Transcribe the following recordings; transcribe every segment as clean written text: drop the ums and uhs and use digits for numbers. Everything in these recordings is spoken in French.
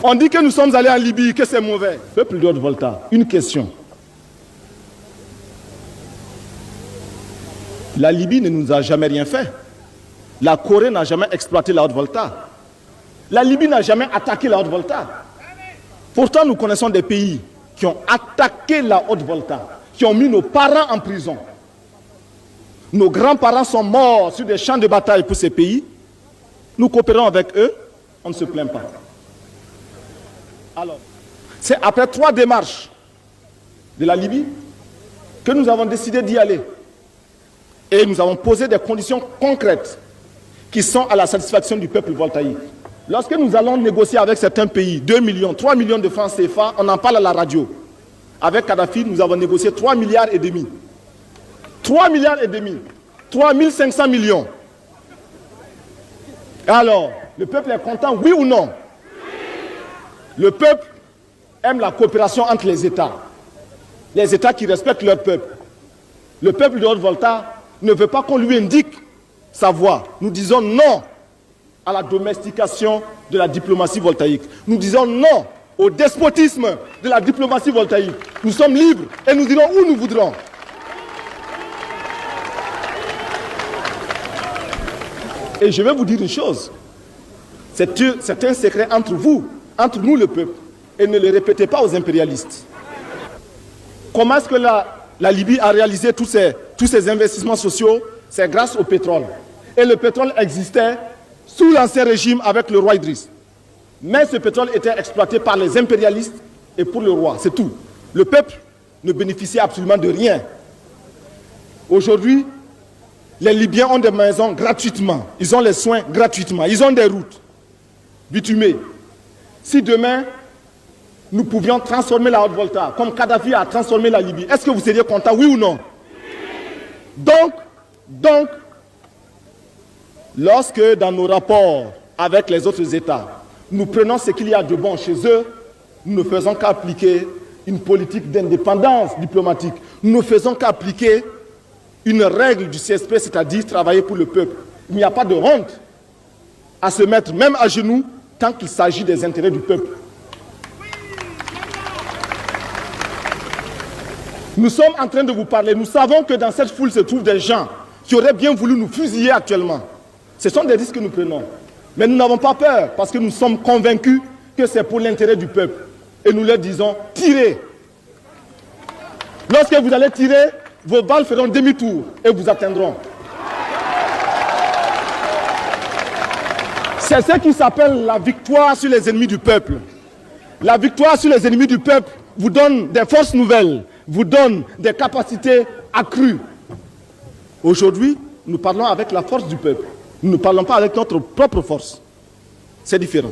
On dit que nous sommes allés en Libye, que c'est mauvais. Peuple de Haute-Volta, une question. La Libye ne nous a jamais rien fait. La Corée n'a jamais exploité la Haute-Volta. La Libye n'a jamais attaqué la Haute-Volta. Pourtant, nous connaissons des pays qui ont attaqué la Haute-Volta, qui ont mis nos parents en prison. Nos grands-parents sont morts sur des champs de bataille pour ces pays. Nous coopérons avec eux, on ne se plaint pas. Alors, c'est après 3 démarches de la Libye que nous avons décidé d'y aller. Et nous avons posé des conditions concrètes qui sont à la satisfaction du peuple voltaïque. Lorsque nous allons négocier avec certains pays, 2 millions, 3 millions de francs CFA, on en parle à la radio. Avec Kadhafi, nous avons négocié 3 milliards et demi. 3 milliards et demi. 3500 millions. Alors, le peuple est content, oui ou non? Le peuple aime la coopération entre les États. Les États qui respectent leur peuple. Le peuple de Haute-Volta ne veut pas qu'on lui indique sa voie. Nous disons non à la domestication de la diplomatie voltaïque. Nous disons non au despotisme de la diplomatie voltaïque. Nous sommes libres et nous irons où nous voudrons. Et je vais vous dire une chose. C'est un secret entre vous, entre nous le peuple. Et ne le répétez pas aux impérialistes. Comment est-ce que la Libye a réalisé tous ces investissements sociaux? C'est grâce au pétrole. Et le pétrole existait sous l'ancien régime avec le roi Idriss. Mais ce pétrole était exploité par les impérialistes et pour le roi, c'est tout. Le peuple ne bénéficiait absolument de rien. Aujourd'hui, les Libyens ont des maisons gratuitement. Ils ont les soins gratuitement. Ils ont des routes bitumées. Si demain, nous pouvions transformer la Haute-Volta comme Kadhafi a transformé la Libye, est-ce que vous seriez content, oui ou non? Donc, lorsque dans nos rapports avec les autres États, nous prenons ce qu'il y a de bon chez eux, nous ne faisons qu'appliquer une politique d'indépendance diplomatique. Nous ne faisons qu'appliquer une règle du CSP, c'est-à-dire travailler pour le peuple. Il n'y a pas de honte à se mettre même à genoux tant qu'il s'agit des intérêts du peuple. Nous sommes en train de vous parler. Nous savons que dans cette foule se trouvent des gens qui auraient bien voulu nous fusiller actuellement. Ce sont des risques que nous prenons. Mais nous n'avons pas peur parce que nous sommes convaincus que c'est pour l'intérêt du peuple. Et nous leur disons, tirez. Lorsque vous allez tirer, vos balles feront demi-tour et vous atteindront. C'est ce qui s'appelle la victoire sur les ennemis du peuple. La victoire sur les ennemis du peuple vous donne des forces nouvelles, vous donne des capacités accrues. Aujourd'hui, nous parlons avec la force du peuple. Nous ne parlons pas avec notre propre force. C'est différent.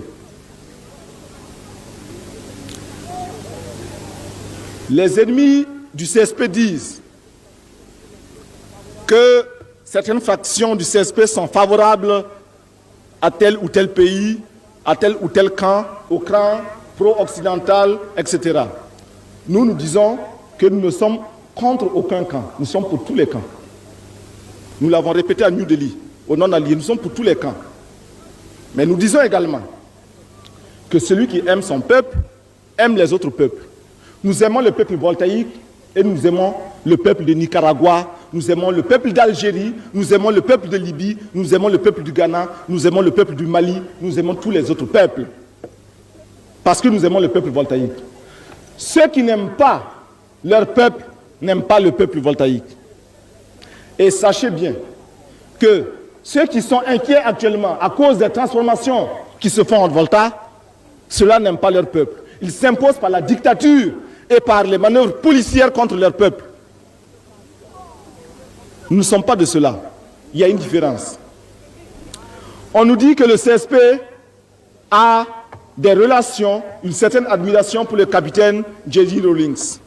Les ennemis du CSP disent que certaines fractions du CSP sont favorables à tel ou tel pays, à tel ou tel camp, au camp pro-occidental, etc. Nous disons que nous ne sommes contre aucun camp. Nous sommes pour tous les camps. Nous l'avons répété à New Delhi, au non-allié, nous sommes pour tous les camps. Mais nous disons également que celui qui aime son peuple aime les autres peuples. Nous aimons le peuple voltaïque et nous aimons le peuple de Nicaragua, nous aimons le peuple d'Algérie, nous aimons le peuple de Libye, nous aimons le peuple du Ghana, nous aimons le peuple du Mali, nous aimons tous les autres peuples. Parce que nous aimons le peuple voltaïque. Ceux qui n'aiment pas leur peuple n'aiment pas le peuple voltaïque. Et sachez bien que ceux qui sont inquiets actuellement à cause des transformations qui se font en Volta, ceux-là n'aiment pas leur peuple. Ils s'imposent par la dictature et par les manœuvres policières contre leur peuple. Nous ne sommes pas de cela. Il y a une différence. On nous dit que le CSP a des relations, une certaine admiration pour le capitaine J.J. Rawlings.